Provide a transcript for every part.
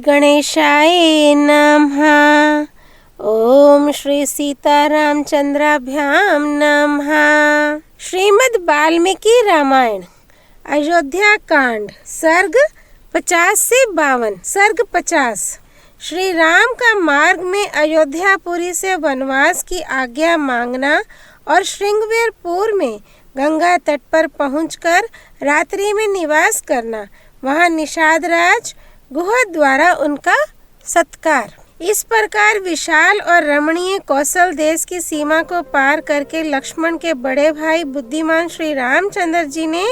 गणेशाय नमः। ओम श्री सीतारामचंद्राभ्याम नमः। श्रीमद् वाल्मीकि रामायण अयोध्या कांड सर्ग 50 से 52। सर्ग 50। श्री राम का मार्ग में अयोध्यापुरी से वनवास की आज्ञा मांगना और श्रृंगवेरपुर में गंगा तट पर पहुंचकर रात्रि में निवास करना, वहां निषाद राज गुह द्वारा उनका सत्कार। इस प्रकार विशाल और रमणीय कौशल देश की सीमा को पार करके लक्ष्मण के बड़े भाई बुद्धिमान श्री रामचंद्र जी ने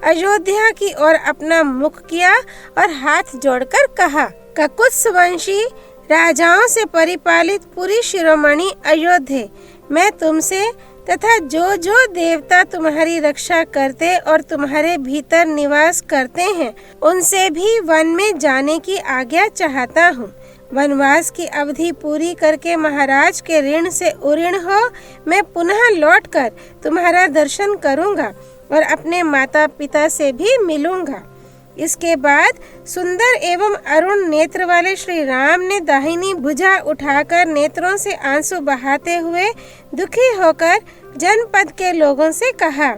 अयोध्या की ओर अपना मुख किया और हाथ जोड़कर कहा, ककुत्स वंशी राजाओं से परिपालित पूरी शिरोमणि अयोध्या, मैं तुमसे तथा जो जो देवता तुम्हारी रक्षा करते और तुम्हारे भीतर निवास करते हैं उनसे भी वन में जाने की आज्ञा चाहता हूँ। वनवास की अवधि पूरी करके महाराज के ऋण से उऋण हो मैं पुनः लौटकर तुम्हारा दर्शन करूँगा और अपने माता पिता से भी मिलूँगा। इसके बाद सुंदर एवं अरुण नेत्र वाले श्री राम ने दाहिनी भुजा उठाकर नेत्रों से आंसू बहाते हुए दुखी होकर जनपद के लोगों से कहा,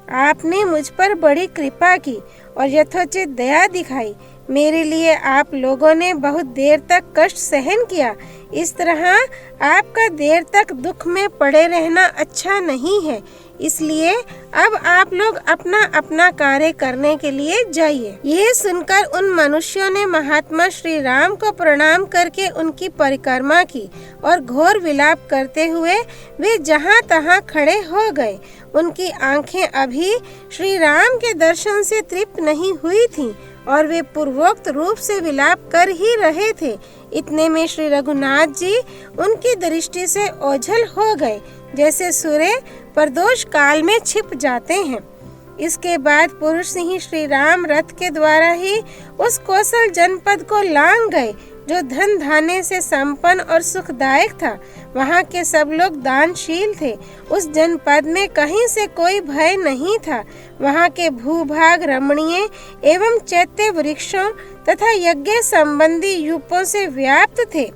आपने मुझ पर बड़ी कृपा की और यथोचित दया दिखाई। मेरे लिए आप लोगों ने बहुत देर तक कष्ट सहन किया। इस तरह आपका देर तक दुख में पड़े रहना अच्छा नहीं है, इसलिए अब आप लोग अपना अपना कार्य करने के लिए जाइए। ये सुनकर उन मनुष्यों ने महात्मा श्री राम को प्रणाम करके उनकी परिक्रमा की और घोर विलाप करते हुए वे जहाँ तहाँ खड़े हो गए। उनकी आंखें अभी श्री राम के दर्शन से तृप्त नहीं हुई थीं और वे पूर्वोक्त रूप से विलाप कर ही रहे थे। इतने में श्री रघुनाथ जी उनकी दृष्टि से ओझल हो गए, जैसे सूर्य प्रदोष काल में छिप जाते हैं। इसके बाद पुरुष सिंह श्री राम रथ के द्वारा ही उस कौशल जनपद को लांग गए जो धन धान्य से संपन्न और सुखदायक था। वहाँ के सब लोग दानशील थे। उस जनपद में कहीं से कोई भय नहीं था। वहाँ के भूभाग रमणीय एवं चैत्य वृक्षों तथा यज्ञ संबंधी यूपों से व्याप्त थे।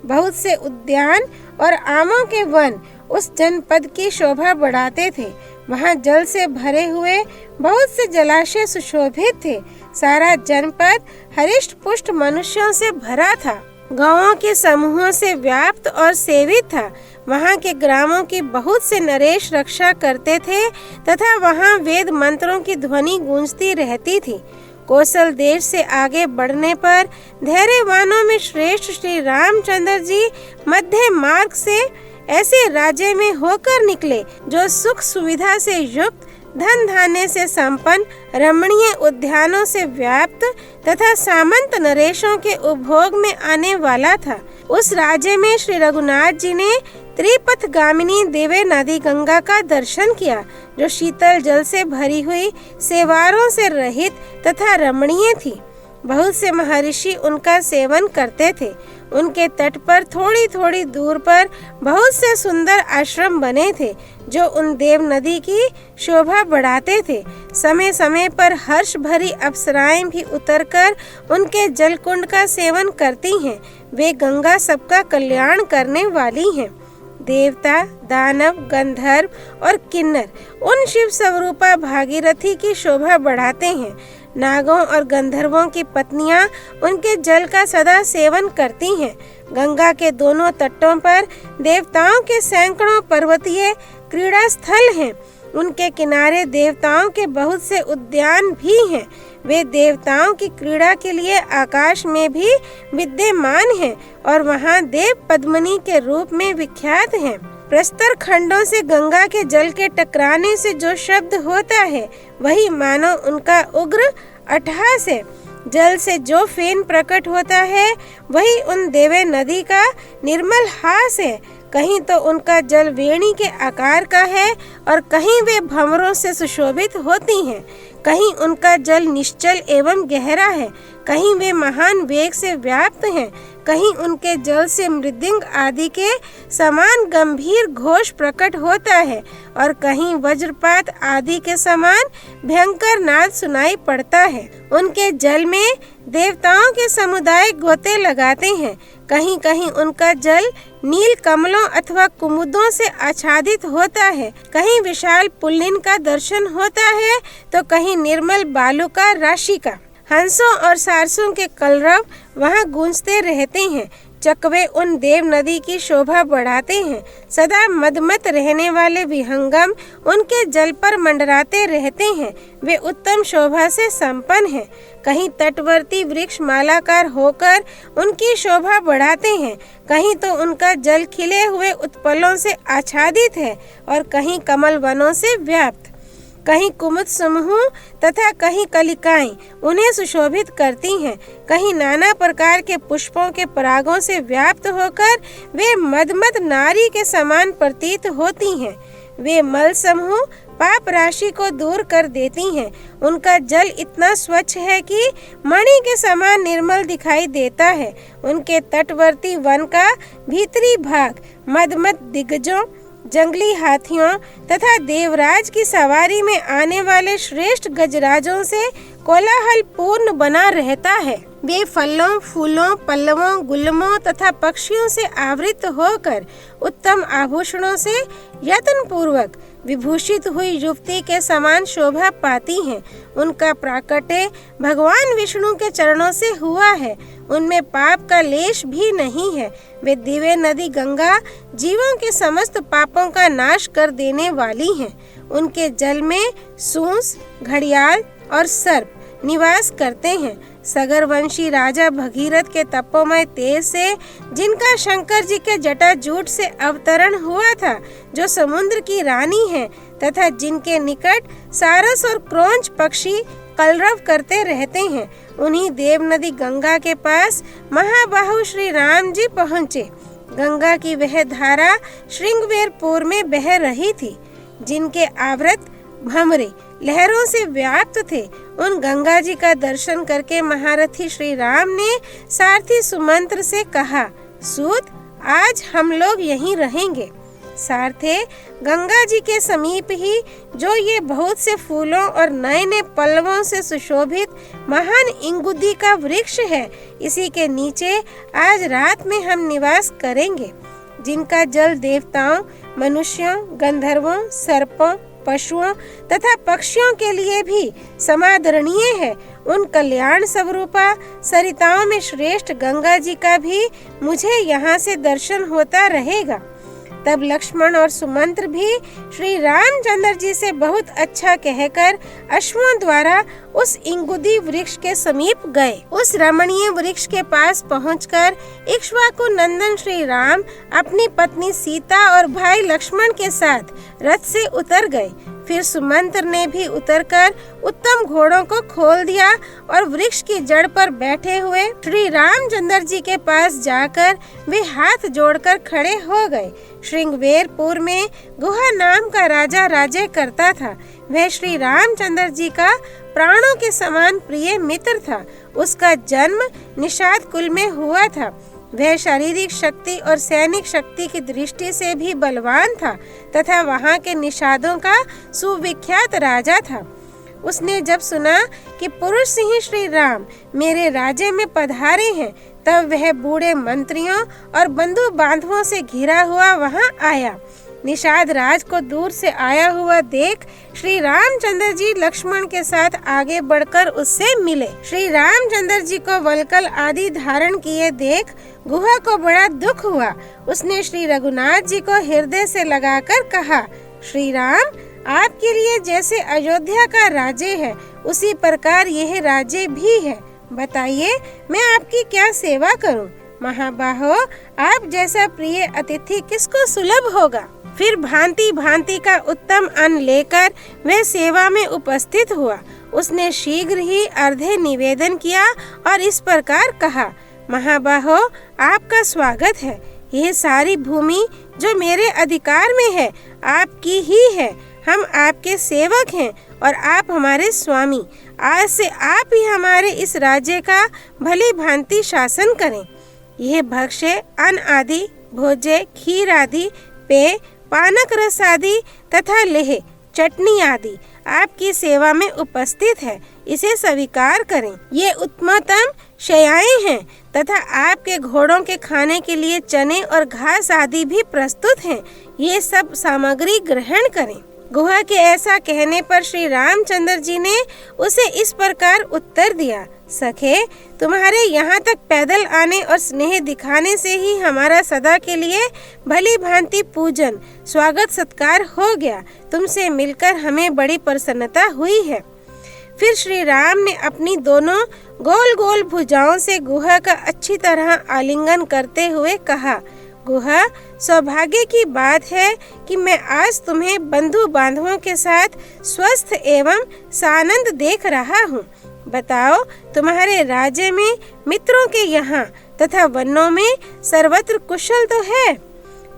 बहुत से उद्यान और आमों के वन उस जनपद की शोभा बढ़ाते थे। वहाँ जल से भरे हुए बहुत से जलाशय सुशोभित थे। सारा जनपद हरिष्ट पुष्ट मनुष्यों से भरा था, गांवों के समूहों से व्याप्त और सेवित था। वहाँ के ग्रामों की बहुत से नरेश रक्षा करते थे तथा वहाँ वेद मंत्रों की ध्वनि गूंजती रहती थी। कौशल देश से आगे बढ़ने पर धैर्यवानों में श्रेष्ठ श्री रामचंद्र जी मध्य मार्ग से ऐसे राज्य में होकर निकले जो सुख सुविधा से युक्त, धन धान्य से संपन्न, रमणीय उद्यानों से व्याप्त तथा सामंत नरेशों के उपभोग में आने वाला था। उस राज्य में श्री रघुनाथ जी ने त्रिपथ गामिनी देवे नदी गंगा का दर्शन किया, जो शीतल जल से भरी हुई, सेवारों से रहित तथा रमणीय थी। बहुत से महर्षि उनका सेवन करते थे। उनके तट पर थोड़ी थोड़ी दूर पर बहुत से सुंदर आश्रम बने थे जो उन देव नदी की शोभा बढ़ाते थे। समय समय पर हर्ष भरी अप्सराएं भी उतरकर उनके जलकुंड का सेवन करती हैं। वे गंगा सबका कल्याण करने वाली हैं। देवता, दानव, गंधर्व और किन्नर उन शिव स्वरूपा भागीरथी की शोभा बढ़ाते हैं। नागों और गंधर्वों की पत्नियां उनके जल का सदा सेवन करती हैं। गंगा के दोनों तटों पर देवताओं के सैकड़ों पर्वतीय क्रीड़ा स्थल हैं। उनके किनारे देवताओं के बहुत से उद्यान भी हैं। वे देवताओं की क्रीड़ा के लिए आकाश में भी विद्यमान हैं और वहाँ देव पद्मिनी के रूप में विख्यात हैं। प्रस्तर खंडों से गंगा के जल के टकराने से जो शब्द होता है वही मानो उनका उग्र अट्टहास है। जल से जो फेन प्रकट होता है वही उन देवे नदी का निर्मल हास है। कहीं तो उनका जल वेणी के आकार का है और कहीं वे भंवरों से सुशोभित होती हैं। कहीं उनका जल निश्चल एवं गहरा है, कहीं वे महान वेग से व्याप्त हैं, कहीं उनके जल से मृदंग आदि के समान गंभीर घोष प्रकट होता है और कहीं वज्रपात आदि के समान भयंकर नाद सुनाई पड़ता है। उनके जल में देवताओं के समुदाय गोते लगाते हैं। कहीं कहीं उनका जल नील कमलों अथवा कुमुदों से आच्छादित होता है। कहीं विशाल पुल्लिन का दर्शन होता है तो कहीं निर्मल बालू का राशि का। हंसों और सारसों के कलरव वहाँ गूंजते रहते हैं। चकवे उन देव नदी की शोभा बढ़ाते हैं। सदा मदमत रहने वाले विहंगम उनके जल पर मंडराते रहते हैं। वे उत्तम शोभा से संपन्न हैं। कहीं तटवर्ती वृक्ष मालाकार होकर उनकी शोभा बढ़ाते हैं, कहीं तो उनका जल खिले हुए उत्पलों से आच्छादित है और कहीं कमल वनों से व्याप्त। कहीं कुमुद समूह तथा कहीं कलिकाएं उन्हें सुशोभित करती हैं। कहीं नाना प्रकार के पुष्पों के परागों से व्याप्त होकर वे मदमद नारी के समान प्रतीत होती हैं। वे मल समूह पाप राशि को दूर कर देती हैं। उनका जल इतना स्वच्छ है कि मणि के समान निर्मल दिखाई देता है। उनके तटवर्ती वन का भीतरी भाग मदमद दिग्गजों, जंगली हाथियों तथा देवराज की सवारी में आने वाले श्रेष्ठ गजराजों से कोलाहल पूर्ण बना रहता है। वे फलों, फूलों, पल्लवों, गुलमों तथा पक्षियों से आवृत होकर उत्तम आभूषणों से यत्न पूर्वक विभूषित हुई युवती के समान शोभा पाती हैं। उनका प्राकट्य भगवान विष्णु के चरणों से हुआ है। उनमें पाप का लेश भी नहीं है। वे दिव्य नदी गंगा जीवों के समस्त पापों का नाश कर देने वाली हैं। उनके जल में सूंस, घड़ियाल और सर्प निवास करते हैं। सगरवंशी राजा भगीरथ के तपोमय तेज से जिनका शंकर जी के जटाजूट से अवतरण हुआ था, जो समुद्र की रानी है तथा जिनके निकट सारस और क्रोंच पक्षी कलरव करते रहते हैं, उन्हीं देव नदी गंगा के पास महाबाहु श्री राम जी पहुँचे। गंगा की वह धारा श्रृंगवेरपुर में बह रही थी, जिनके आवृत भंवरे लहरों से व्याप्त थे। उन गंगा जी का दर्शन करके महारथी श्री राम ने सारथी सुमंत्र से कहा, सूत, आज हम लोग यहीं रहेंगे। सारथे, गंगा जी के समीप ही जो ये बहुत से फूलों और नए नए पल्लवों से सुशोभित महान इंगुदी का वृक्ष है, इसी के नीचे आज रात में हम निवास करेंगे, जिनका जल देवताओं, मनुष्यों, गंधर्वों, सर्पों, पशुओं तथा पक्षियों के लिए भी समादरणीय है। उन कल्याण स्वरूपा सरिताओं में श्रेष्ठ गंगा जी का भी मुझे यहाँ से दर्शन होता रहेगा। तब लक्ष्मण और सुमंत्र भी श्री रामचंद्र जी से बहुत अच्छा कहकर अश्वों द्वारा उस इंगुदी वृक्ष के समीप गए। उस रमणीय वृक्ष के पास पहुंचकर इक्ष्वाकु नंदन श्री राम अपनी पत्नी सीता और भाई लक्ष्मण के साथ रथ से उतर गए। फिर सुमंत्र ने भी उतरकर उत्तम घोड़ों को खोल दिया और वृक्ष की जड़ पर बैठे हुए श्री रामचंद्र जी के पास जाकर वे हाथ जोड़कर खड़े हो गए। श्रृंगवेरपुर में गुहा नाम का राजा राज्य करता था। वह श्री रामचंद्र जी का प्राणों के समान प्रिय मित्र था। उसका जन्म निषाद कुल में हुआ था। वह शारीरिक शक्ति और सैनिक शक्ति की दृष्टि से भी बलवान था तथा वहाँ के निषादों का सुविख्यात राजा था। उसने जब सुना कि पुरुष सिंह श्री राम मेरे राज्य में पधारे हैं, तब वह बूढ़े मंत्रियों और बंधु बांधवों से घिरा हुआ वहाँ आया। निषाद राज को दूर से आया हुआ देख श्री रामचंद्र जी लक्ष्मण के साथ आगे बढ़कर उससे मिले। श्री रामचंद्र जी को वलकल आदि धारण किए देख गुहा को बड़ा दुख हुआ। उसने श्री रघुनाथ जी को हृदय से लगाकर कहा, श्री राम, आपके लिए जैसे अयोध्या का राज्य है, उसी प्रकार यह राज्य भी है। बताइए, मैं आपकी क्या सेवा करूं? महाबाहो, आप जैसा प्रिय अतिथि किसको सुलभ होगा? फिर भांति भांति का उत्तम अन्न लेकर वह सेवा में उपस्थित हुआ। उसने शीघ्र ही अर्घ्य निवेदन किया और इस प्रकार कहा, महाबाहो, आपका स्वागत है। यह सारी भूमि जो मेरे अधिकार में है, आपकी ही है। हम आपके सेवक हैं और आप हमारे स्वामी। आज से आप ही हमारे इस राज्य का भली भांति शासन करें। यह भक्ष्य, अन्न आदि, भोज्य, खीर आदि, पेय, पानक रस आदि तथा लेह, चटनी आदि आपकी सेवा में उपस्थित है, इसे स्वीकार करें। ये उत्तमतम शयाएं हैं तथा आपके घोड़ों के खाने के लिए चने और घास आदि भी प्रस्तुत हैं। ये सब सामग्री ग्रहण करें। गुहा के ऐसा कहने पर श्री रामचंद्र जी ने उसे इस प्रकार उत्तर दिया, सखे, तुम्हारे यहाँ तक पैदल आने और स्नेह दिखाने से ही हमारा सदा के लिए भली भांति पूजन, स्वागत सत्कार हो गया। तुमसे मिलकर हमें बड़ी प्रसन्नता हुई है। फिर श्री राम ने अपनी दोनों गोल गोल भुजाओं से गुहा का अच्छी तरह आलिंगन करते हुए कहा, गुहा, सौभाग्य की बात है कि मैं आज तुम्हें बंधु बांधवों के साथ स्वस्थ एवं सानंद देख रहा हूँ। बताओ, तुम्हारे राज्य में, मित्रों के यहाँ तथा वनों में सर्वत्र कुशल तो है?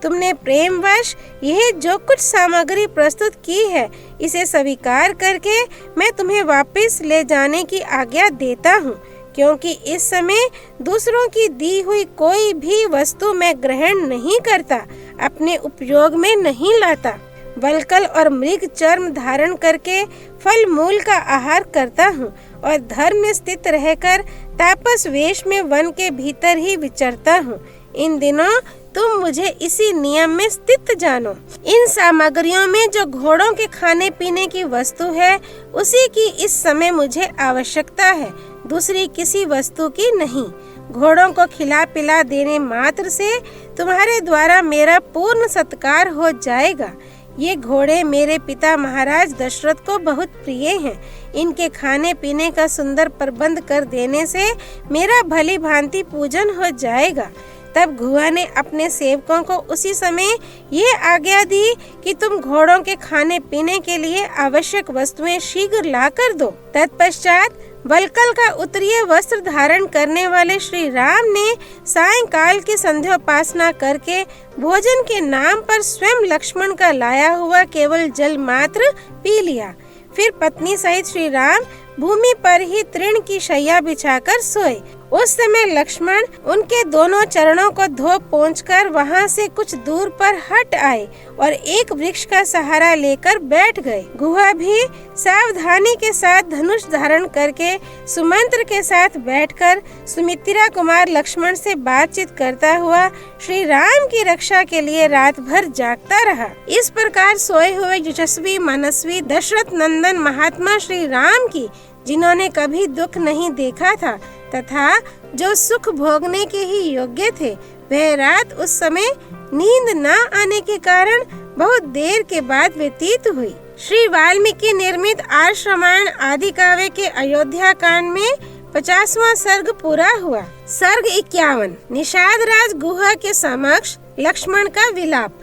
तुमने प्रेमवश यह जो कुछ सामग्री प्रस्तुत की है, इसे स्वीकार करके मैं तुम्हें वापस ले जाने की आज्ञा देता हूँ, क्योंकि इस समय दूसरों की दी हुई कोई भी वस्तु मैं ग्रहण नहीं करता, अपने उपयोग में नहीं लाता। वल्कल और मृग चर्म धारण करके फल मूल का आहार करता हूँ और धर्म में स्थित रहकर तापस वेश में वन के भीतर ही विचरता हूँ। इन दिनों तुम मुझे इसी नियम में स्थित जानो। इन सामग्रियों में जो घोड़ों के खाने पीने की वस्तु है, उसी की इस समय मुझे आवश्यकता है, दूसरी किसी वस्तु की नहीं। घोड़ों को खिला पिला देने मात्र से तुम्हारे द्वारा मेरा पूर्ण सत्कार हो जाएगा। ये घोड़े मेरे पिता महाराज दशरथ को बहुत प्रिय हैं। इनके खाने पीने का सुंदर प्रबंध कर देने से मेरा भली भांति पूजन हो जाएगा। तब गुहा ने अपने सेवकों को उसी समय ये आज्ञा दी कि तुम घोड़ों के खाने पीने के लिए आवश्यक वस्तुएं शीघ्र ला कर दो। तत्पश्चात वल्कल का उत्तरीय वस्त्र धारण करने वाले श्री राम ने सायंकाल की संध्योपासना करके भोजन के नाम पर स्वयं लक्ष्मण का लाया हुआ केवल जल मात्र पी लिया। फिर पत्नी सहित श्री राम भूमि पर ही तृण की शैया बिछाकर सोए। उस समय लक्ष्मण उनके दोनों चरणों को धो पोंछकर वहां से कुछ दूर पर हट आए और एक वृक्ष का सहारा लेकर बैठ गए। गुहा भी सावधानी के साथ धनुष धारण करके सुमंत्र के साथ बैठकर सुमित्रा कुमार लक्ष्मण से बातचीत करता हुआ श्री राम की रक्षा के लिए रात भर जागता रहा। इस प्रकार सोए हुए यशस्वी मनस्वी दशरथ नंदन महात्मा श्री राम की, जिन्होंने कभी दुख नहीं देखा था तथा जो सुख भोगने के ही योग्य थे, वह रात उस समय नींद न आने के कारण बहुत देर के बाद व्यतीत हुई। श्री वाल्मीकि निर्मित आर्ष रामायण आदि काव्य के अयोध्या कांड में 50वां सर्ग पूरा हुआ। सर्ग 51। निषाद राज गुहा के समक्ष लक्ष्मण का विलाप।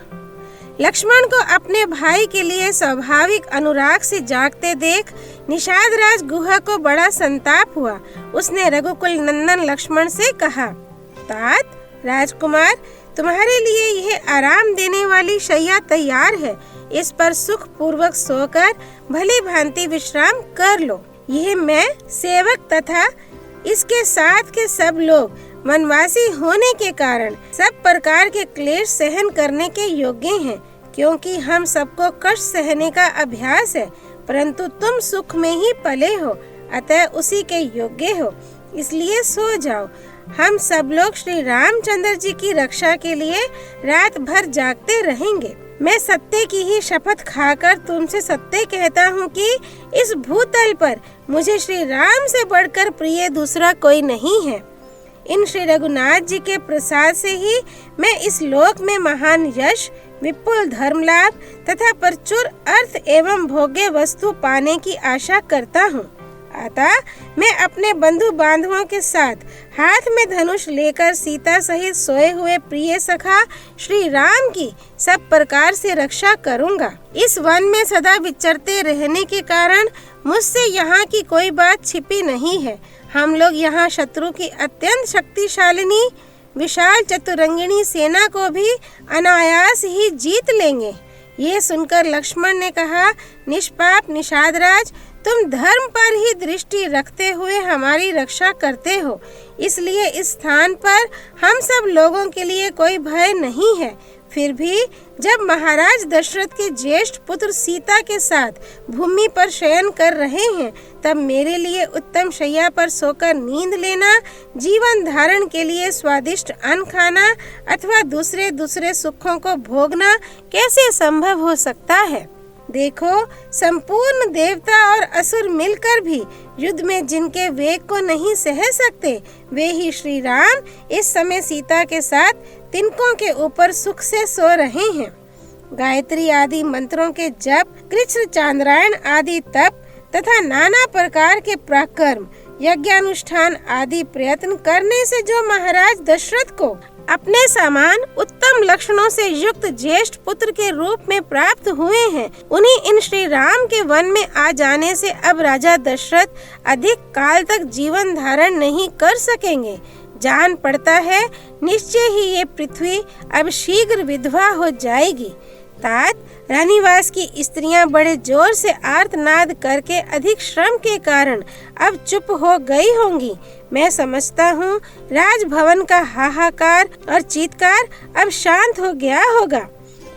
लक्ष्मण को अपने भाई के लिए स्वाभाविक अनुराग से जागते देख निषाद राज गुहा को बड़ा संताप हुआ। उसने रघुकुल नंदन लक्ष्मण से कहा, तात राजकुमार, तुम्हारे लिए यह आराम देने वाली शैया तैयार है, इस पर सुख पूर्वक सोकर भली भांति विश्राम कर लो। यह मैं सेवक तथा इसके साथ के सब लोग वनवासी होने के कारण सब प्रकार के क्लेश सहन करने के योग्य हैं, क्योंकि हम सबको कष्ट सहने का अभ्यास है, परंतु तुम सुख में ही पले हो, अतः उसी के योग्य हो, इसलिए सो जाओ। हम सब लोग श्री रामचंद्र जी की रक्षा के लिए रात भर जागते रहेंगे। मैं सत्य की ही शपथ खाकर तुमसे सत्य कहता हूँ कि इस भूतल पर मुझे श्री राम से बढ़कर प्रिय दूसरा कोई नहीं है। इन श्री रघुनाथ जी के प्रसाद से ही मैं इस लोक में महान यश, विपुल धर्म लाभ तथा प्रचुर अर्थ एवं भोग्य वस्तु पाने की आशा करता हूँ। अतः मैं अपने बंधु बांधवों के साथ हाथ में धनुष लेकर सीता सहित सोए हुए प्रिय सखा श्री राम की सब प्रकार से रक्षा करूँगा। इस वन में सदा विचरते रहने के कारण मुझसे यहाँ की कोई बात छिपी नहीं है। हम लोग यहाँ शत्रु की अत्यंत शक्तिशालिनी विशाल चतुरंगिणी सेना को भी अनायास ही जीत लेंगे। ये सुनकर लक्ष्मण ने कहा, निष्पाप निषाद राज, तुम धर्म पर ही दृष्टि रखते हुए हमारी रक्षा करते हो, इसलिए इस स्थान पर हम सब लोगों के लिए कोई भय नहीं है। फिर भी जब महाराज दशरथ के ज्येष्ठ पुत्र सीता के साथ भूमि पर शयन कर रहे हैं, तब मेरे लिए उत्तम शैया पर सोकर नींद लेना, जीवन धारण के लिए स्वादिष्ट अन्न खाना अथवा दूसरे सुखों को भोगना कैसे संभव हो सकता है। देखो, संपूर्ण देवता और असुर मिलकर भी युद्ध में जिनके वेग को नहीं सह सकते, वे ही श्री राम इस समय सीता के साथ तिनकों के ऊपर सुख से सो रहे हैं। गायत्री आदि मंत्रों के जप, कृष्ण चांद्रायण आदि तप तथा नाना प्रकार के पराक्रम, यज्ञानुष्ठान आदि प्रयत्न करने से जो महाराज दशरथ को अपने समान उत्तम लक्षणों से युक्त ज्येष्ठ पुत्र के रूप में प्राप्त हुए हैं, उन्हीं इन श्री राम के वन में आ जाने से अब राजा दशरथ अधिक काल तक जीवन धारण नहीं कर सकेंगे। जान पड़ता है निश्चय ही ये पृथ्वी अब शीघ्र विधवा हो जाएगी। तात, रानीवास की स्त्रियां बड़े जोर से आर्तनाद करके अधिक श्रम के कारण अब चुप हो गई होंगी। मैं समझता हूँ राजभवन का हाहाकार और चीत्कार अब शांत हो गया होगा।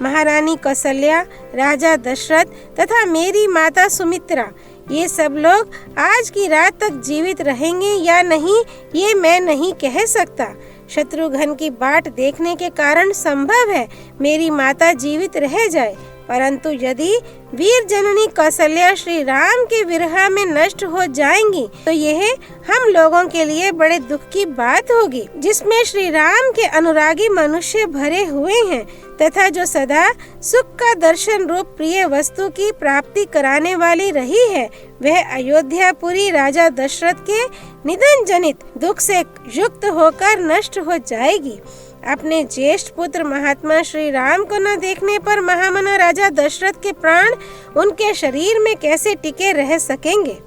महारानी कौशल्या, राजा दशरथ तथा मेरी माता सुमित्रा, ये सब लोग आज की रात तक जीवित रहेंगे या नहीं, ये मैं नहीं कह सकता। शत्रुघ्न की बाट देखने के कारण संभव है मेरी माता जीवित रह जाए, परंतु यदि वीर जननी कौशल्या श्री राम के विरह में नष्ट हो जाएंगी तो यह हम लोगों के लिए बड़े दुख की बात होगी, जिसमें श्री राम के अनुरागी मनुष्य भरे हुए हैं तथा जो सदा सुख का दर्शन रूप प्रिय वस्तु की प्राप्ति कराने वाली रही है, वह अयोध्यापुरी राजा दशरथ के निधन जनित दुख से युक्त होकर नष्ट हो जाएगी। अपने ज्येष्ठ पुत्र महात्मा श्री राम को न देखने पर महामना राजा दशरथ के प्राण उनके शरीर में कैसे टिके रह सकेंगे।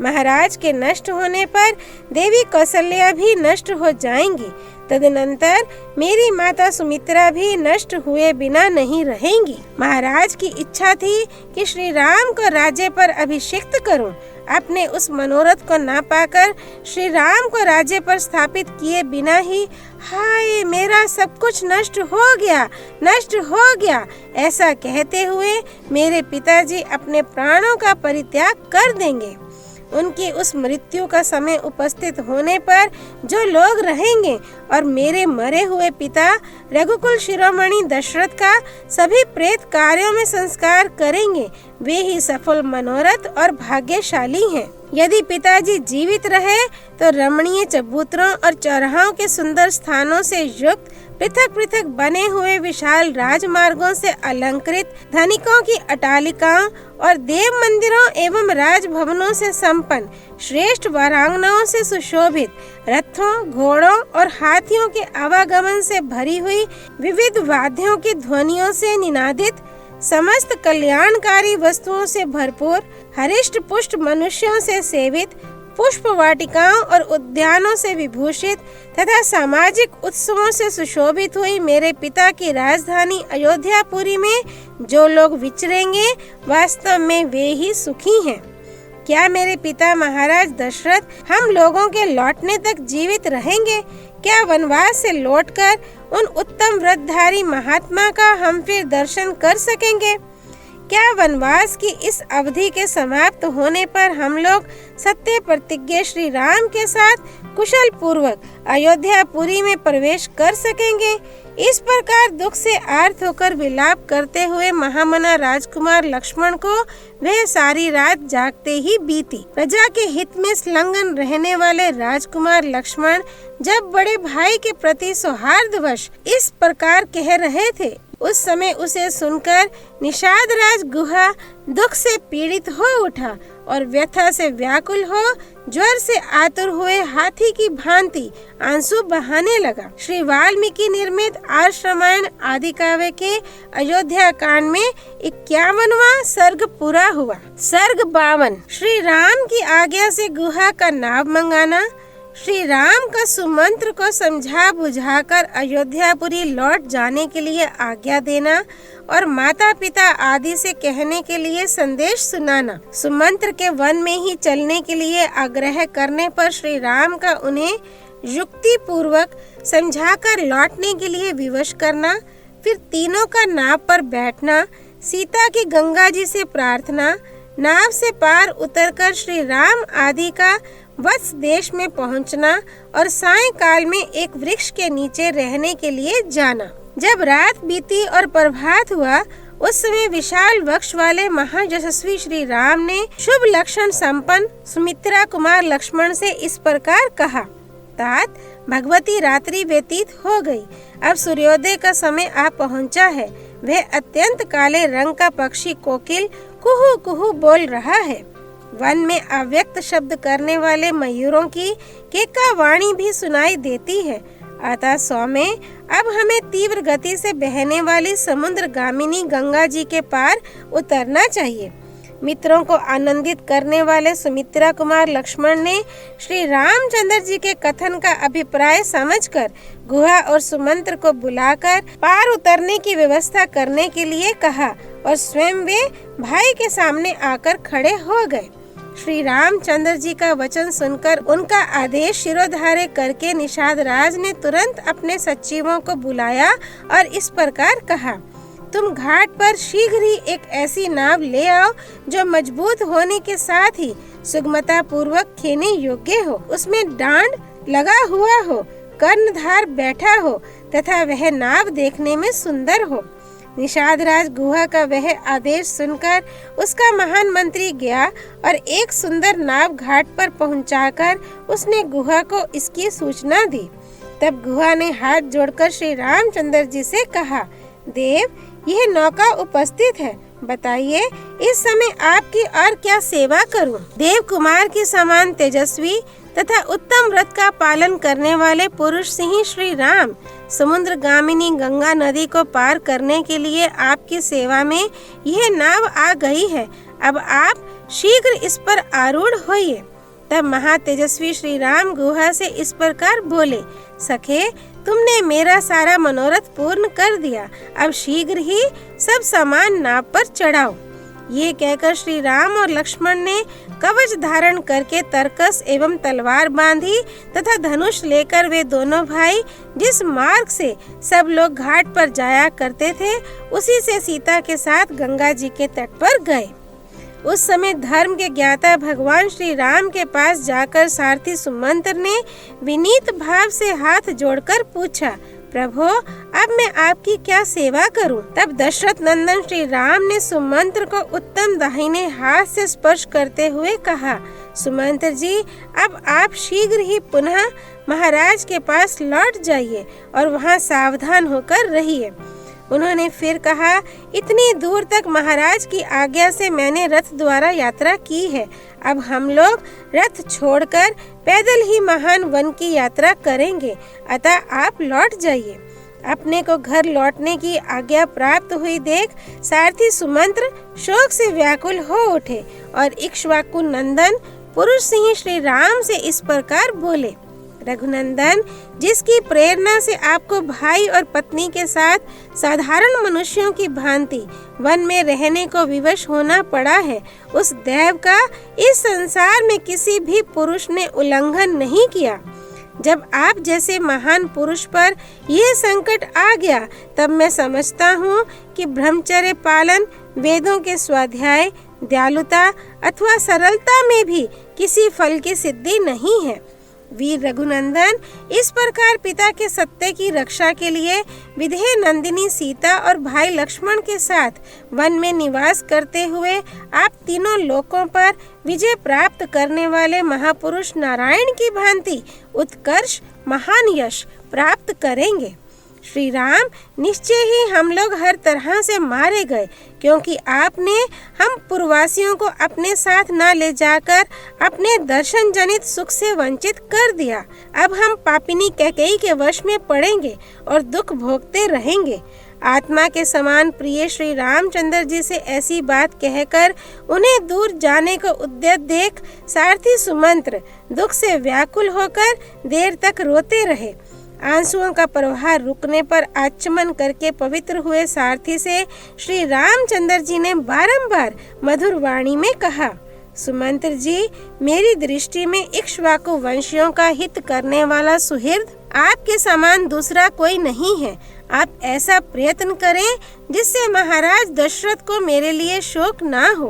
महाराज के नष्ट होने पर देवी कौशल्या भी नष्ट हो जाएंगी। तदनंतर मेरी माता सुमित्रा भी नष्ट हुए बिना नहीं रहेंगी। महाराज की इच्छा थी कि श्री राम को राज्य पर अभिषिक्त करूं। अपने उस मनोरथ को ना पाकर श्री राम को राज्य पर स्थापित किए बिना ही हाय मेरा सब कुछ नष्ट हो गया, ऐसा कहते हुए मेरे पिताजी अपने प्राणों का परित्याग कर देंगे। उनकी उस मृत्यु का समय उपस्थित होने पर जो लोग रहेंगे और मेरे मरे हुए पिता रघुकुल शिरोमणि दशरथ का सभी प्रेत कार्यों में संस्कार करेंगे, वे ही सफल मनोरथ और भाग्यशाली हैं। यदि पिताजी जीवित रहे तो रमणीय चबूतरों और चौराहों के सुंदर स्थानों से युक्त पृथक पृथक बने हुए विशाल राजमार्गों से अलंकृत धनिकों की अटालिकाओं और देव मंदिरों एवं राजभवनों से संपन्न श्रेष्ठ वारांगनाओं से सुशोभित रथों, घोड़ों और हाथियों के आवागमन से भरी हुई विविध वाद्यों की ध्वनियों से निनादित समस्त कल्याणकारी वस्तुओं से भरपूर हरिष्ट पुष्ट मनुष्यों से सेवित पुष्प वाटिकाओं और उद्यानों से विभूषित तथा सामाजिक उत्सवों से सुशोभित हुई मेरे पिता की राजधानी अयोध्यापुरी में जो लोग विचरेंगे, वास्तव में वे ही सुखी हैं। क्या मेरे पिता महाराज दशरथ हम लोगों के लौटने तक जीवित रहेंगे? क्या वनवास से लौटकर उन उत्तम व्रतधारी महात्मा का हम फिर दर्शन कर सकेंगे? क्या वनवास की इस अवधि के समाप्त होने पर हम लोग सत्य प्रतिज्ञा श्री राम के साथ कुशल पूर्वक अयोध्यापुरी में प्रवेश कर सकेंगे? इस प्रकार दुख से आर्त होकर विलाप करते हुए महामना राजकुमार लक्ष्मण को वह सारी रात जागते ही बीती। प्रजा के हित में संलग्न रहने वाले राजकुमार लक्ष्मण जब बड़े भाई के प्रति सौहार्दवश इस प्रकार कह रहे थे, उस समय उसे सुनकर निषाद राज गुहा दुख से पीड़ित हो उठा और व्यथा से व्याकुल हो ज्वर से आतुर हुए हाथी की भांति आंसू बहाने लगा। श्री वाल्मीकि निर्मित आर्ष रामायण आदि काव्य के अयोध्या कांड में 51वां सर्ग पूरा हुआ। सर्ग 52। श्री राम की आज्ञा से गुहा का नाव मंगाना। श्री राम का सुमंत्र को समझा बुझाकर अयोध्यापुरी लौट जाने के लिए आज्ञा देना और माता पिता आदि से कहने के लिए संदेश सुनाना। सुमंत्र के वन में ही चलने के लिए आग्रह करने पर श्री राम का उन्हें युक्ति पूर्वक समझाकर लौटने के लिए विवश करना, फिर तीनों का नाव पर बैठना, सीता की गंगा जी से प्रार्थना, नाव से पार उतरकर श्री राम आदि का वत्स देश में पहुंचना और सायंकाल में एक वृक्ष के नीचे रहने के लिए जाना। जब रात बीती और प्रभात हुआ, उस समय विशाल वक्ष वाले महायशस्वी श्री राम ने शुभ लक्षण संपन्न सुमित्रा कुमार लक्ष्मण से इस प्रकार कहा, तात भगवती रात्रि व्यतीत हो गई, अब सूर्योदय का समय आ पहुंचा है। वह अत्यंत काले रंग का पक्षी कोकिल कुहू कुहू बोल रहा है। वन में अव्यक्त शब्द करने वाले मयूरों की केका वाणी भी सुनाई देती है। अतः सौम्य, अब हमें तीव्र गति से बहने वाली समुद्र गामिनी गंगा जी के पार उतरना चाहिए। मित्रों को आनंदित करने वाले सुमित्रा कुमार लक्ष्मण ने श्री रामचंद्र जी के कथन का अभिप्राय समझकर गुहा और सुमंत्र को बुलाकर पार उतरने की व्यवस्था करने के लिए कहा और स्वयं वे भाई के सामने आकर खड़े हो गए। श्री रामचंद्र जी का वचन सुनकर उनका आदेश शिरोधार्य करके निषाद राज ने तुरंत अपने सचिवों को बुलाया और इस प्रकार कहा, तुम घाट पर शीघ्र ही एक ऐसी नाव ले आओ जो मजबूत होने के साथ ही सुगमता पूर्वक खेने योग्य हो, उसमें डांड लगा हुआ हो, कर्णधार बैठा हो तथा वह नाव देखने में सुंदर हो। निषाद राज गुहा का वह आदेश सुनकर उसका महान मंत्री गया और एक सुंदर नाव घाट पर पहुंचाकर उसने गुहा को इसकी सूचना दी। तब गुहा ने हाथ जोड़कर श्री रामचंद्र जी से कहा, देव, यह नौका उपस्थित है, बताइए इस समय आपकी और क्या सेवा करूं? देव कुमार के समान तेजस्वी तथा उत्तम व्रत का पालन करने वाले पुरुष सिंह श्री राम समुद्र गामिनी गंगा नदी को पार करने के लिए आपकी सेवा में यह नाव आ गई है। अब आप शीघ्र इस पर आरूढ़ होइए। तब महातेजस्वी श्री राम गुहा से इस प्रकार बोले, सखे, तुमने मेरा सारा मनोरथ पूर्ण कर दिया, अब शीघ्र ही सब सामान नाव पर चढ़ाओ। ये कहकर श्री राम और लक्ष्मण ने कवच धारण करके तरकस एवं तलवार बांधी तथा धनुष लेकर वे दोनों भाई जिस मार्ग से सब लोग घाट पर जाया करते थे उसी से सीता के साथ गंगा जी के तट पर गए। उस समय धर्म के ज्ञाता भगवान श्री राम के पास जाकर सारथी सुमंत्र ने विनीत भाव से हाथ जोड़कर पूछा, प्रभु, अब मैं आपकी क्या सेवा करूं? तब दशरथ नंदन श्री राम ने सुमंत्र को उत्तम दाहिने हाथ से स्पर्श करते हुए कहा, सुमंत्र जी, अब आप शीघ्र ही पुनः महाराज के पास लौट जाइए और वहां सावधान होकर रहिए। उन्होंने फिर कहा, इतनी दूर तक महाराज की आज्ञा से मैंने रथ द्वारा यात्रा की है, अब हम लोग रथ छोड़कर पैदल ही महान वन की यात्रा करेंगे, अतः आप लौट जाइए। अपने को घर लौटने की आज्ञा प्राप्त हुई देख सारथी सुमंत्र शोक से व्याकुल हो उठे और इक्ष्वाकु नंदन पुरुष सिंह श्री राम से इस प्रकार बोले, रघुनंदन, जिसकी प्रेरणा से आपको भाई और पत्नी के साथ साधारण मनुष्यों की भांति वन में रहने को विवश होना पड़ा है, उस दैव का इस संसार में किसी भी पुरुष ने उल्लंघन नहीं किया। जब आप जैसे महान पुरुष पर यह संकट आ गया, तब मैं समझता हूँ कि ब्रह्मचर्य पालन, वेदों के स्वाध्याय, दयालुता अथवा सरलता में भी किसी फल की सिद्धि नहीं है। वीर रघुनंदन, इस प्रकार पिता के सत्य की रक्षा के लिए विधेय नंदिनी सीता और भाई लक्ष्मण के साथ वन में निवास करते हुए आप तीनों लोकों पर विजय प्राप्त करने वाले महापुरुष नारायण की भांति उत्कर्ष महान यश प्राप्त करेंगे। श्री राम, निश्चय ही हम लोग हर तरह से मारे गए, क्योंकि आपने हम पूर्ववासियों को अपने साथ न ले जाकर अपने दर्शन जनित सुख से वंचित कर दिया। अब हम पापिनी कैकेयी के वश में पड़ेंगे और दुख भोगते रहेंगे। आत्मा के समान प्रिय श्री रामचंद्र जी से ऐसी बात कहकर उन्हें दूर जाने को उद्यत देख सारथी सुमंत्र दुख से व्याकुल होकर देर तक रोते रहे। आंसुओं का प्रवाह रुकने पर आचमन करके पवित्र हुए सारथी से श्री रामचंद्र जी ने बारंबार मधुर वाणी में कहा, सुमंत्र जी, मेरी दृष्टि में इक्ष्वाकु वंशियों का हित करने वाला सुहृद आपके समान दूसरा कोई नहीं है। आप ऐसा प्रयत्न करें जिससे महाराज दशरथ को मेरे लिए शोक ना हो।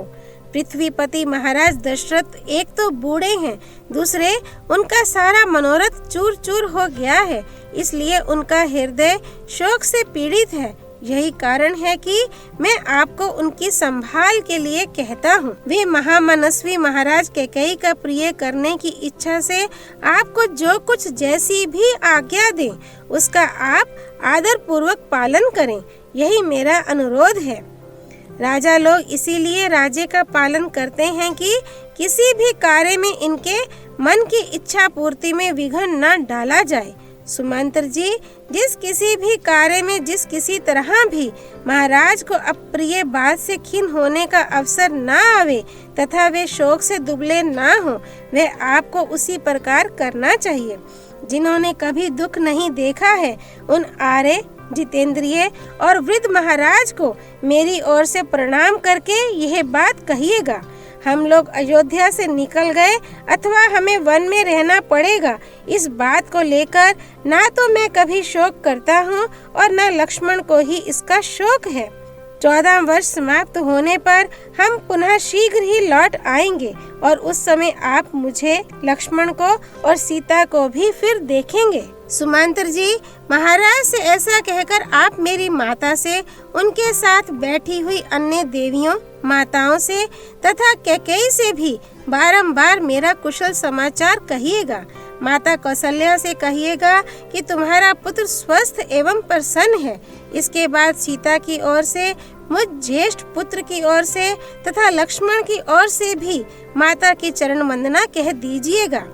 पृथ्वीपति महाराज दशरथ एक तो बूढ़े हैं, दूसरे उनका सारा मनोरथ चूर चूर हो गया है, इसलिए उनका हृदय शोक से पीड़ित है। यही कारण है कि मैं आपको उनकी संभाल के लिए कहता हूँ। वे महामनस्वी महाराज कैकेयी का प्रिय करने की इच्छा से आपको जो कुछ जैसी भी आज्ञा दें उसका आप आदर पूर्वक पालन करें, यही मेरा अनुरोध है। राजा लोग इसीलिए राज्य का पालन करते हैं कि किसी भी कार्य में इनके मन की इच्छा पूर्ति में विघ्न न डाला जाए। सुमंत्र जी, जिस किसी भी कार्य में जिस किसी तरह भी महाराज को अप्रिय बात से खिन्न होने का अवसर न आवे तथा वे शोक से दुबले न हो, वह आपको उसी प्रकार करना चाहिए। जिन्होंने कभी दुख नहीं देखा है उन आर्य, जितेंद्रिय और वृद्ध महाराज को मेरी ओर से प्रणाम करके यह बात कहिएगा। हम लोग अयोध्या से निकल गए अथवा हमें वन में रहना पड़ेगा, इस बात को लेकर ना तो मैं कभी शोक करता हूँ और न लक्ष्मण को ही इसका शोक है। 14 वर्ष समाप्त होने पर हम पुनः शीघ्र ही लौट आएंगे और उस समय आप मुझे, लक्ष्मण को और सीता को भी फिर देखेंगे। सुमंत्र जी, महाराज से ऐसा कहकर आप मेरी माता से, उनके साथ बैठी हुई अन्य देवियों माताओं से तथा कैकेयी से भी बारंबार मेरा कुशल समाचार कहिएगा। माता कौशल्या से कहिएगा कि तुम्हारा पुत्र स्वस्थ एवं प्रसन्न है। इसके बाद सीता की ओर से, मुझ ज्येष्ठ पुत्र की ओर से तथा लक्ष्मण की ओर से भी माता की चरण वंदना कह दीजिएगा।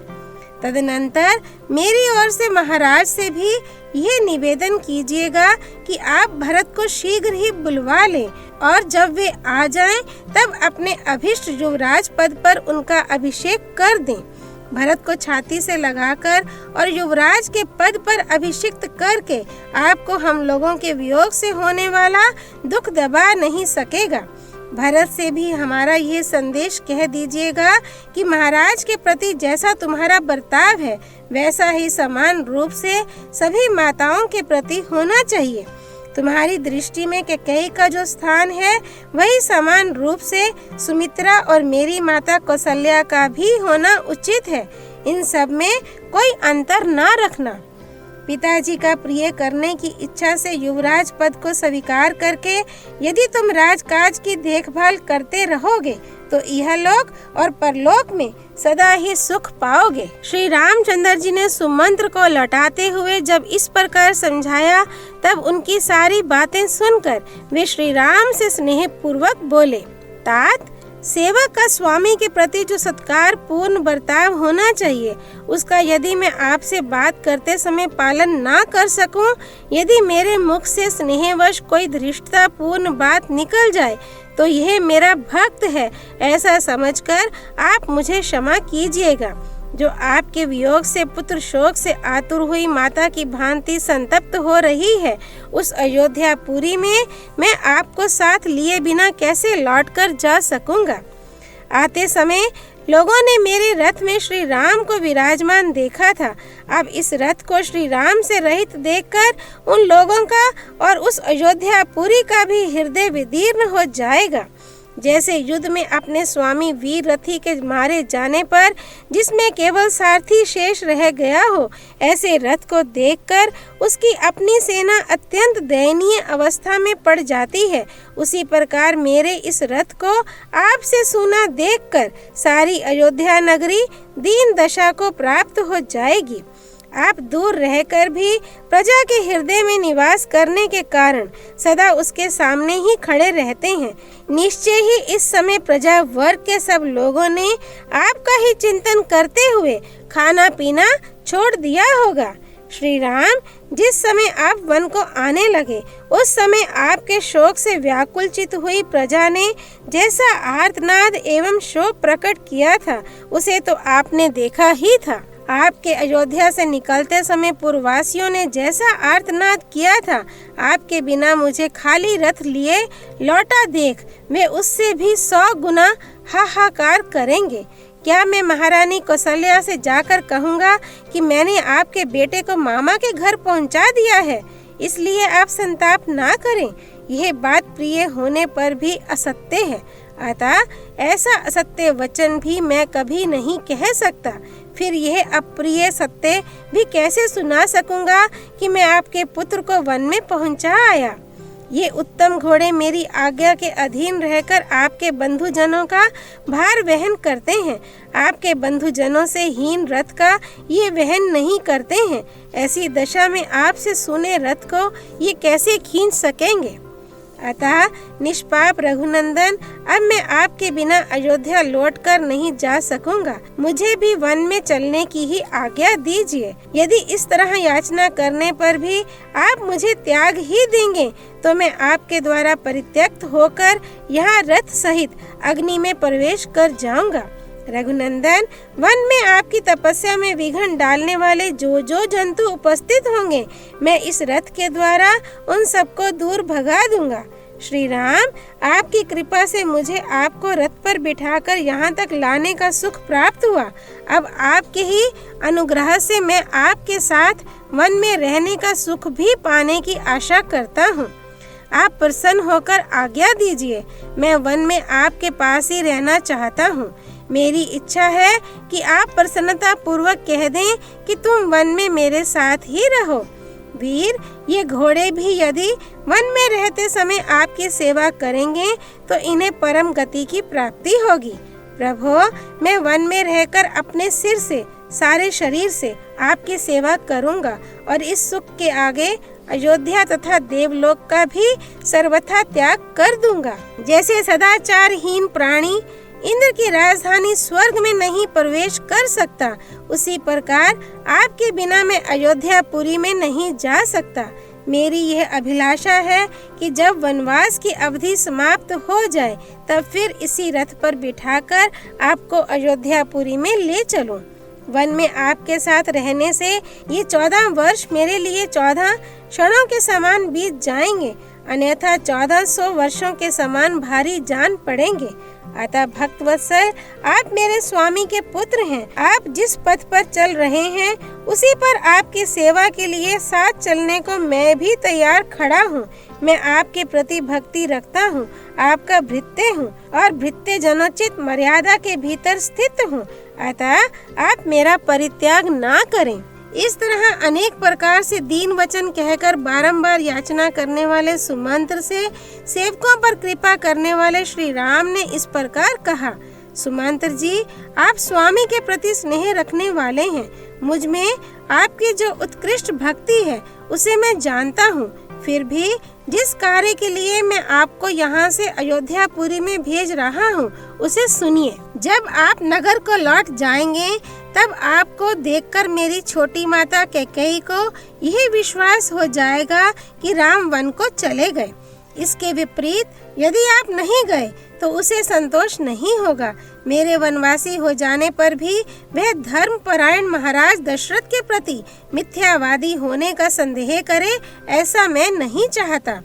तदनंतर मेरी ओर से महाराज से भी यह निवेदन कीजिएगा कि आप भरत को शीघ्र ही बुलवा लें और जब वे आ जाएं, तब अपने अभिष्ट युवराज पद पर उनका अभिषेक कर दें। भरत को छाती से लगाकर और युवराज के पद पर अभिषिक्त करके आपको हम लोगों के वियोग से होने वाला दुख दबा नहीं सकेगा। भरत से भी हमारा ये संदेश कह दीजिएगा कि महाराज के प्रति जैसा तुम्हारा बर्ताव है वैसा ही समान रूप से सभी माताओं के प्रति होना चाहिए। तुम्हारी दृष्टि में कैकेयी का जो स्थान है वही समान रूप से सुमित्रा और मेरी माता कौशल्या का भी होना उचित है। इन सब में कोई अंतर न रखना। पिताजी का प्रिय करने की इच्छा से युवराज पद को स्वीकार करके यदि तुम राजकाज की देखभाल करते रहोगे तो इहलोक और परलोक में सदा ही सुख पाओगे। श्री रामचंद्र जी ने सुमंत्र को लौटाते हुए जब इस प्रकार समझाया, तब उनकी सारी बातें सुनकर वे श्री राम से स्नेह पूर्वक बोले, तात, सेवक का स्वामी के प्रति जो सत्कार पूर्ण बर्ताव होना चाहिए उसका यदि मैं आपसे बात करते समय पालन ना कर सकूं, यदि मेरे मुख से स्नेहवश कोई धृष्टता पूर्ण बात निकल जाए तो यह मेरा भक्त है ऐसा समझकर आप मुझे क्षमा कीजिएगा। जो आपके वियोग से पुत्र शोक से आतुर हुई माता की भांति संतप्त हो रही है, उस अयोध्यापुरी में मैं आपको साथ लिए बिना कैसे लौटकर जा सकूंगा। आते समय लोगों ने मेरे रथ में श्री राम को विराजमान देखा था। अब इस रथ को श्री राम से रहित देखकर उन लोगों का और उस अयोध्यापुरी का भी हृदय विदीर्ण हो जाएगा। जैसे युद्ध में अपने स्वामी वीर रथी के मारे जाने पर जिसमें केवल सारथी शेष रह गया हो, ऐसे रथ को देखकर उसकी अपनी सेना अत्यंत दयनीय अवस्था में पड़ जाती है। उसी प्रकार मेरे इस रथ को आपसे सूना देखकर सारी अयोध्या नगरी दीन दशा को प्राप्त हो जाएगी। आप दूर रहकर भी प्रजा के हृदय में निवास करने के कारण सदा उसके सामने ही खड़े रहते हैं। निश्चय ही इस समय प्रजा वर्ग के सब लोगों ने आपका ही चिंतन करते हुए खाना पीना छोड़ दिया होगा। श्री राम, जिस समय आप वन को आने लगे उस समय आपके शोक से व्याकुलचित हुई प्रजा ने जैसा आर्तनाद एवं शोक प्रकट किया था उसे तो आपने देखा ही था। आपके अयोध्या से निकलते समय पूर्ववासियों ने जैसा आर्तनाद किया था, आपके बिना मुझे खाली रथ लिए लौटा देख वे उससे भी 100 गुना हाहाकार करेंगे। क्या मैं महारानी कौशल्या से जाकर कहूँगा कि मैंने आपके बेटे को मामा के घर पहुँचा दिया है, इसलिए आप संताप ना करें। यह बात प्रिय होने पर भी असत्य है, अतः ऐसा असत्य वचन भी मैं कभी नहीं कह सकता। फिर यह अप्रिय सत्य भी कैसे सुना सकूंगा कि मैं आपके पुत्र को वन में पहुंचा आया। ये उत्तम घोड़े मेरी आज्ञा के अधीन रहकर आपके बंधुजनों का भार वहन करते हैं। आपके बंधुजनों से हीन रथ का ये वहन नहीं करते हैं। ऐसी दशा में आपसे सुने रथ को ये कैसे खींच सकेंगे। अतः निष्पाप रघुनंदन, अब मैं आपके बिना अयोध्या लौटकर नहीं जा सकूंगा। मुझे भी वन में चलने की ही आज्ञा दीजिए। यदि इस तरह याचना करने पर भी आप मुझे त्याग ही देंगे तो मैं आपके द्वारा परित्यक्त होकर यहाँ रथ सहित अग्नि में प्रवेश कर जाऊंगा। रघुनंदन, वन में आपकी तपस्या में विघ्न डालने वाले जो जो जंतु उपस्थित होंगे मैं इस रथ के द्वारा उन सबको दूर भगा दूंगा। श्री राम, आपकी कृपा से मुझे आपको रथ पर बिठाकर यहाँ तक लाने का सुख प्राप्त हुआ। अब आपके ही अनुग्रह से मैं आपके साथ वन में रहने का सुख भी पाने की आशा करता हूँ। आप प्रसन्न होकर आज्ञा दीजिए। मैं वन में आपके पास ही रहना चाहता हूँ। मेरी इच्छा है कि आप प्रसन्नता पूर्वक कह दें कि तुम वन में मेरे साथ ही रहो। वीर, ये घोड़े भी यदि वन में रहते समय आपकी सेवा करेंगे तो इन्हें परम गति की प्राप्ति होगी। प्रभो, मैं वन में रहकर अपने सिर से सारे शरीर से आपकी सेवा करूंगा और इस सुख के आगे अयोध्या तथा देवलोक का भी सर्वथा त्याग कर दूंगा। जैसे सदाचारहीन प्राणी इंद्र की राजधानी स्वर्ग में नहीं प्रवेश कर सकता, उसी प्रकार आपके बिना मैं अयोध्यापुरी में नहीं जा सकता। मेरी यह अभिलाषा है कि जब वनवास की अवधि समाप्त हो जाए तब फिर इसी रथ पर बिठाकर आपको अयोध्यापुरी में ले चलूं। वन में आपके साथ रहने से ये 14 वर्ष मेरे लिए 14 क्षणों के समान बीत जाएंगे, अन्यथा 1400 वर्षों के समान भारी जान पड़ेंगे। अतः भक्तवत्सल, आप मेरे स्वामी के पुत्र हैं। आप जिस पथ पर चल रहे हैं उसी पर आपकी सेवा के लिए साथ चलने को मैं भी तैयार खड़ा हूँ। मैं आपके प्रति भक्ति रखता हूँ, आपका भृत्य हूँ और भृत्य जनोचित मर्यादा के भीतर स्थित हूँ। अतः आप मेरा परित्याग ना करें। इस तरह अनेक प्रकार से दीन वचन कहकर बारंबार याचना करने वाले सुमंत्र से सेवकों पर कृपा करने वाले श्री राम ने इस प्रकार कहा। सुमंत्र जी, आप स्वामी के प्रति स्नेह रखने वाले हैं। मुझ में आपकी जो उत्कृष्ट भक्ति है उसे मैं जानता हूँ। फिर भी जिस कार्य के लिए मैं आपको यहाँ से अयोध्यापुरी में भेज रहा हूँ उसे सुनिए। जब आप नगर को लौट जाएंगे तब आपको देखकर मेरी छोटी माता कैकेयी को यह विश्वास हो जाएगा कि राम वन को चले गए। इसके विपरीत यदि आप नहीं गए तो उसे संतोष नहीं होगा। मेरे वनवासी हो जाने पर भी वह धर्मपरायण महाराज दशरथ के प्रति मिथ्यावादी होने का संदेह करे, ऐसा मैं नहीं चाहता।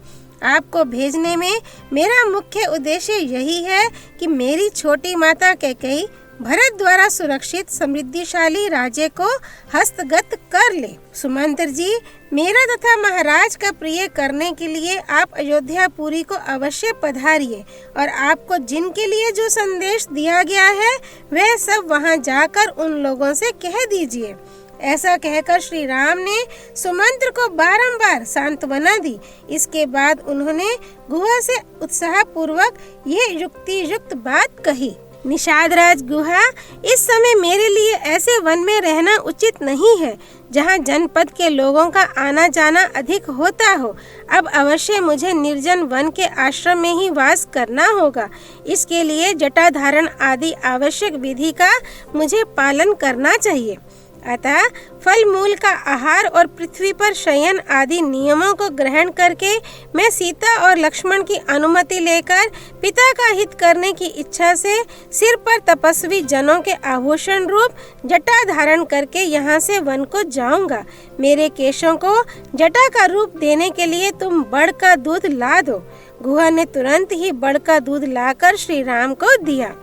आपको भेजने में मेरा मुख्य उद्देश्य यही है कि मेरी छोटी माता कैकेयी भरत द्वारा सुरक्षित समृद्धिशाली राज्य को हस्तगत कर ले। सुमंत्र जी, मेरा तथा महाराज का प्रिय करने के लिए आप अयोध्यापुरी को अवश्य पधारिए और आपको जिनके लिए जो संदेश दिया गया है वह सब वहां जाकर उन लोगों से कह दीजिए। ऐसा कहकर श्री राम ने सुमंत्र को बारंबार सांत्वना दी। इसके बाद उन्होंने गुहा से उत्साह पूर्वक यह युक्ति युक्त बात कही। निषाद राज गुहा, इस समय मेरे लिए ऐसे वन में रहना उचित नहीं है जहाँ जनपद के लोगों का आना जाना अधिक होता हो। अब अवश्य मुझे निर्जन वन के आश्रम में ही वास करना होगा। इसके लिए जटा धारण आदि आवश्यक विधि का मुझे पालन करना चाहिए। अतः फल मूल का आहार और पृथ्वी पर शयन आदि नियमों को ग्रहण करके मैं सीता और लक्ष्मण की अनुमति लेकर पिता का हित करने की इच्छा से सिर पर तपस्वी जनों के आभूषण रूप जटा धारण करके यहाँ से वन को जाऊंगा। मेरे केशों को जटा का रूप देने के लिए तुम बड़ का दूध ला दो। गुहा ने तुरंत ही बड़ का दूध लाकर श्री राम को दिया।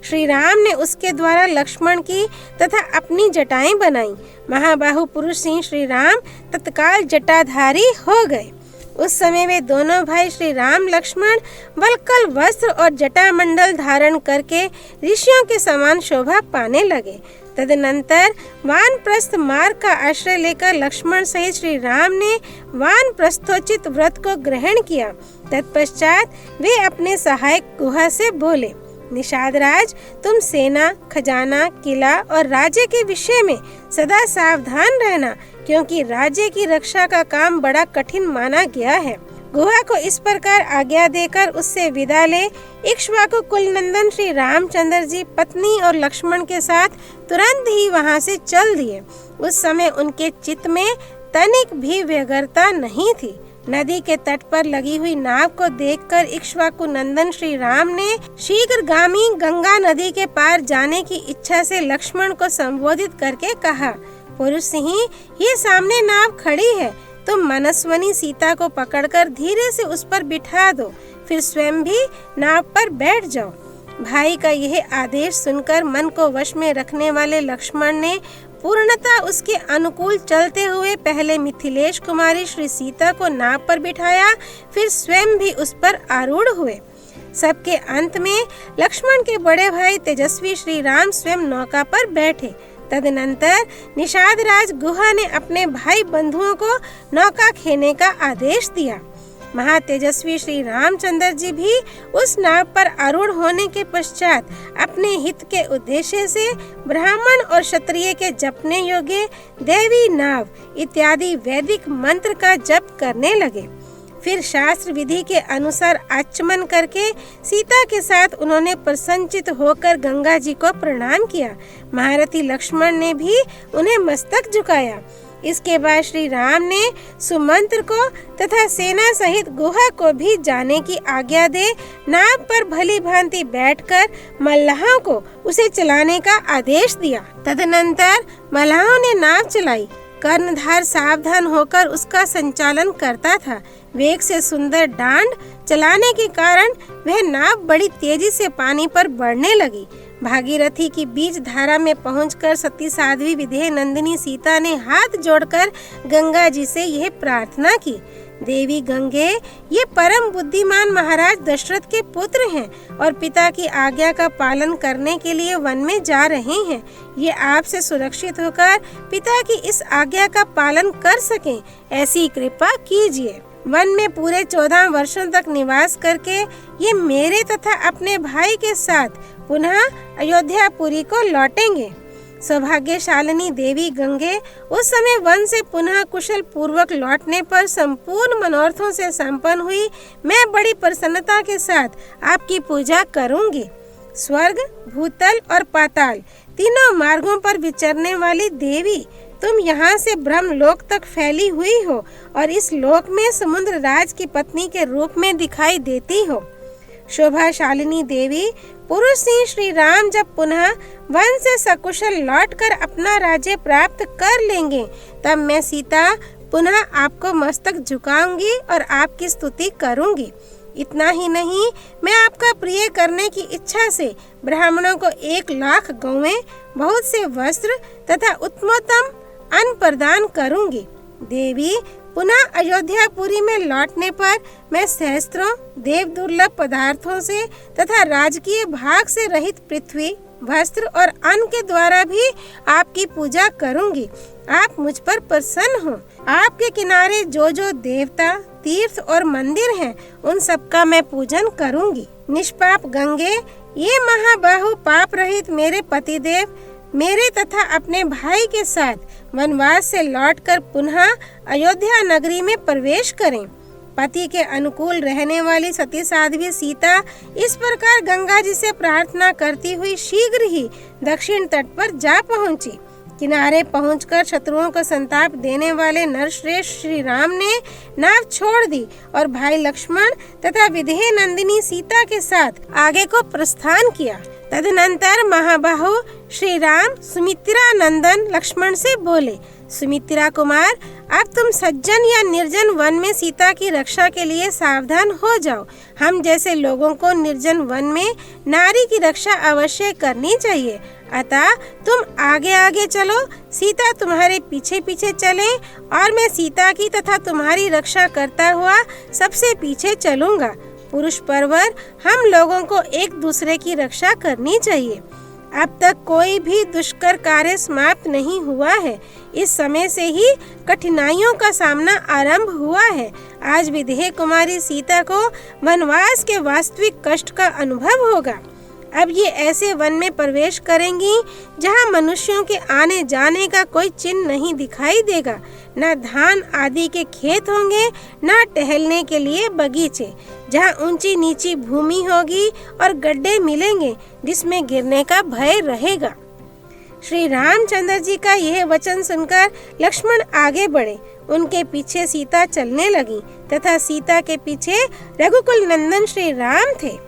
श्री राम ने उसके द्वारा लक्ष्मण की तथा अपनी जटाएं बनाई। महाबाहु पुरुष सिंह श्री राम तत्काल जटाधारी हो गए। उस समय वे दोनों भाई श्री राम लक्ष्मण वल्कल वस्त्र और जटा मंडल धारण करके ऋषियों के समान शोभा पाने लगे। तदनंतर वानप्रस्थ मार्ग का आश्रय लेकर लक्ष्मण सहित श्री राम ने वानप्रस्थोचित व्रत को ग्रहण किया। तत्पश्चात वे अपने सहायक गुहा से बोले, निषाद राज, तुम सेना, खजाना, किला और राज्य के विषय में सदा सावधान रहना, क्योंकि राज्य की रक्षा का काम बड़ा कठिन माना गया है। गुहा को इस प्रकार आज्ञा देकर उससे विदा ले इक्ष्वाकु कुल नंदन श्री रामचंद्र जी पत्नी और लक्ष्मण के साथ तुरंत ही वहां से चल दिए। उस समय उनके चित्त में तनिक भी व्यग्रता नहीं थी। नदी के तट पर लगी हुई नाव को देखकर इक्ष्वाकु नंदन श्री राम ने शीघ्रगामी गंगा नदी के पार जाने की इच्छा से लक्ष्मण को संबोधित करके कहा, पुरुष सिंह, ये सामने नाव खड़ी है, तुम मनस्वनी सीता को पकड़कर धीरे से उस पर बिठा दो, फिर स्वयं भी नाव पर बैठ जाओ। भाई का यह आदेश सुनकर मन को वश में रखने वाले लक्ष्मण ने पूर्णतः उसके अनुकूल चलते हुए पहले मिथिलेश कुमारी श्री सीता को नाव पर बिठाया, फिर स्वयं भी उस पर आरूढ़ हुए। सबके अंत में लक्ष्मण के बड़े भाई तेजस्वी श्री राम स्वयं नौका पर बैठे। तदनंतर निषाद राज गुहा ने अपने भाई बंधुओं को नौका खेने का आदेश दिया। महातेजस्वी श्री रामचंद्र जी भी उस नाव पर आरूढ़ होने के पश्चात अपने हित के उद्देश्य से ब्राह्मण और क्षत्रिय के जपने योग्य देवी नाव इत्यादि वैदिक मंत्र का जप करने लगे। फिर शास्त्र विधि के अनुसार आचमन करके सीता के साथ उन्होंने प्रसन्नचित होकर गंगा जी को प्रणाम किया। महारथी लक्ष्मण ने भी उन्हें मस्तक झुकाया। इसके बाद श्री राम ने सुमंत्र को तथा सेना सहित गुहा को भी जाने की आज्ञा दे नाव पर भली भांति बैठकर मल्लाहों को उसे चलाने का आदेश दिया। तदनंतर मल्लाहों ने नाव चलाई। कर्णधार सावधान होकर उसका संचालन करता था। वेग से सुंदर डांड चलाने के कारण वह नाव बड़ी तेजी से पानी पर बढ़ने लगी। भागीरथी की बीच धारा में पहुंचकर सती साध्वी विदेह नंदिनी सीता ने हाथ जोड़कर गंगा जी से यह प्रार्थना की, देवी गंगे, ये परम बुद्धिमान महाराज दशरथ के पुत्र हैं और पिता की आज्ञा का पालन करने के लिए वन में जा रहे हैं। ये आपसे सुरक्षित होकर पिता की इस आज्ञा का पालन कर सकें, ऐसी कृपा कीजिए। वन में पूरे 14 वर्षों तक निवास करके ये मेरे तथा अपने भाई के साथ पुनः अयोध्यापुरी को लौटेंगे। सौभाग्यशालिनी देवी गंगे उस समय वन से पुनः कुशल पूर्वक लौटने पर संपूर्ण मनोरथों से संपन्न हुई। मैं बड़ी प्रसन्नता के साथ आपकी पूजा करूंगी। स्वर्ग, भूतल और पाताल तीनों मार्गों पर विचरने वाली देवी, तुम यहाँ से ब्रह्मलोक तक फैली हुई हो और इस लोक में समुद्र राज की पत्नी के रूप में दिखाई देती हो। शोभाशालिनी देवी, पुरुष सिंह श्री राम जब पुनः वन से सकुशल लौटकर अपना राज्य प्राप्त कर लेंगे, तब मैं सीता पुनः आपको मस्तक झुकाऊंगी और आपकी स्तुति करूंगी। इतना ही नहीं, मैं आपका प्रिय करने की इच्छा से ब्राह्मणों को 1 लाख गौएं, बहुत से वस्त्र तथा उत्तमोत्तम अन्न प्रदान करूंगी। देवी, पुनः अयोध्यापुरी में लौटने पर मैं सहस्त्रों देव दुर्लभ पदार्थों से तथा राजकीय भाग से रहित पृथ्वी, वस्त्र और अन्न के द्वारा भी आपकी पूजा करूंगी। आप मुझ पर प्रसन्न हो। आपके किनारे जो जो देवता, तीर्थ और मंदिर हैं, उन सब का मैं पूजन करूंगी। निष्पाप गंगे, ये महाबाहु पाप रहित मेरे पतिदेव मेरे तथा अपने भाई के साथ वनवास से लौटकर पुनः अयोध्या नगरी में प्रवेश करें। पति के अनुकूल रहने वाली सती साध्वी सीता इस प्रकार गंगा जी से प्रार्थना करती हुई शीघ्र ही दक्षिण तट पर जा पहुंची। किनारे पहुंचकर शत्रुओं को संताप देने वाले नरश्रेष्ठ श्री राम ने नाव छोड़ दी और भाई लक्ष्मण तथा विदेह नंदिनी सीता के साथ आगे को प्रस्थान किया। तदनंतर महाबाहु श्री राम सुमित्रा नंदन लक्ष्मण से बोले, सुमित्रा कुमार, अब तुम सज्जन या निर्जन वन में सीता की रक्षा के लिए सावधान हो जाओ। हम जैसे लोगों को निर्जन वन में नारी की रक्षा अवश्य करनी चाहिए। अतः तुम आगे आगे चलो, सीता तुम्हारे पीछे पीछे चले और मैं सीता की तथा तुम्हारी रक्षा करता हुआ सबसे पीछे चलूंगा। पुरुष परवर हम लोगों को एक दूसरे की रक्षा करनी चाहिए। अब तक कोई भी दुष्कर कार्य समाप्त नहीं हुआ है। इस समय से ही कठिनाइयों का सामना आरंभ हुआ है। आज विदेह कुमारी सीता को वनवास के वास्तविक कष्ट का अनुभव होगा। अब ये ऐसे वन में प्रवेश करेंगी जहाँ मनुष्यों के आने जाने का कोई चिन्ह नहीं दिखाई देगा। न धान आदि के खेत होंगे, न टहलने के लिए बगीचे। जहाँ ऊंची नीची भूमि होगी और गड्ढे मिलेंगे जिसमें गिरने का भय रहेगा। श्री रामचंद्र जी का यह वचन सुनकर लक्ष्मण आगे बढ़े। उनके पीछे सीता चलने लगी तथा सीता के पीछे रघुकुल नंदन श्री राम थे।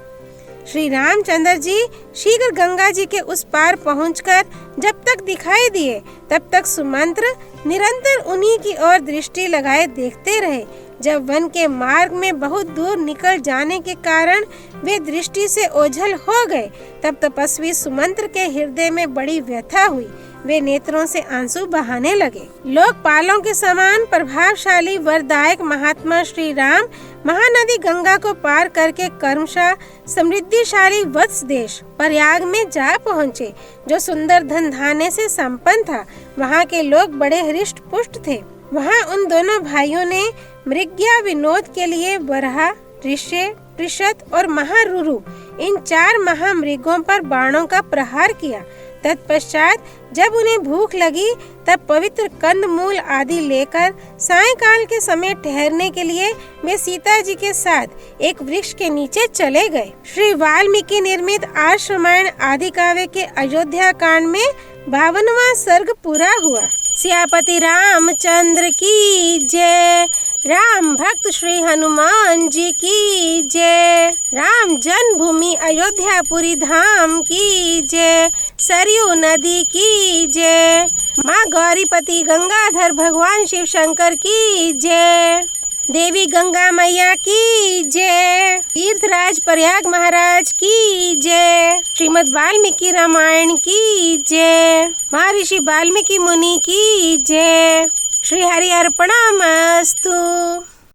श्री रामचंद्र जी शीघ्र गंगा जी के उस पार पहुंचकर जब तक दिखाई दिए तब तक सुमंत्र निरंतर उन्हीं की ओर दृष्टि लगाए देखते रहे। जब वन के मार्ग में बहुत दूर निकल जाने के कारण वे दृष्टि से ओझल हो गए, तब तपस्वी सुमंत्र के हृदय में बड़ी व्यथा हुई। वे नेत्रों से आंसू बहाने लगे। लोकपालों के समान प्रभावशाली वरदायक महात्मा श्री राम महानदी गंगा को पार करके कर्मशा समृद्धिशाली वत्स देश प्रयाग में जा पहुँचे, जो सुंदर धन धान्य से संपन्न था। वहाँ के लोग बड़े हृष्ट पुष्ट थे। वहाँ उन दोनों भाइयों ने मृग्या विनोद के लिए वराह, ऋष्य, त्रिशत और महारुरु इन 4 महामृगों पर बाणों का प्रहार किया। तत्पश्चात जब उन्हें भूख लगी तब पवित्र कंद मूल आदि लेकर सायंकाल के समय ठहरने के लिए वे सीता जी के साथ एक वृक्ष के नीचे चले गए। श्री वाल्मीकि निर्मित आर्ष रामायण आदि काव्य के अयोध्या कांड में 52वां सर्ग पूरा हुआ। सियापति रामचंद्र की जय। राम भक्त श्री हनुमान जी की जय। राम जन्मभूमि अयोध्यापुरी धाम की जय। सरयू नदी की जय। माँ गौरीपति गंगाधर भगवान शिव शंकर की जय। देवी गंगा मैया की जय। तीर्थराज प्रयाग महाराज की जय। श्रीमद् वाल्मीकि रामायण की जय। महर्षि वाल्मीकि मुनि की जय। श्री हरि अर्पणमस्तु।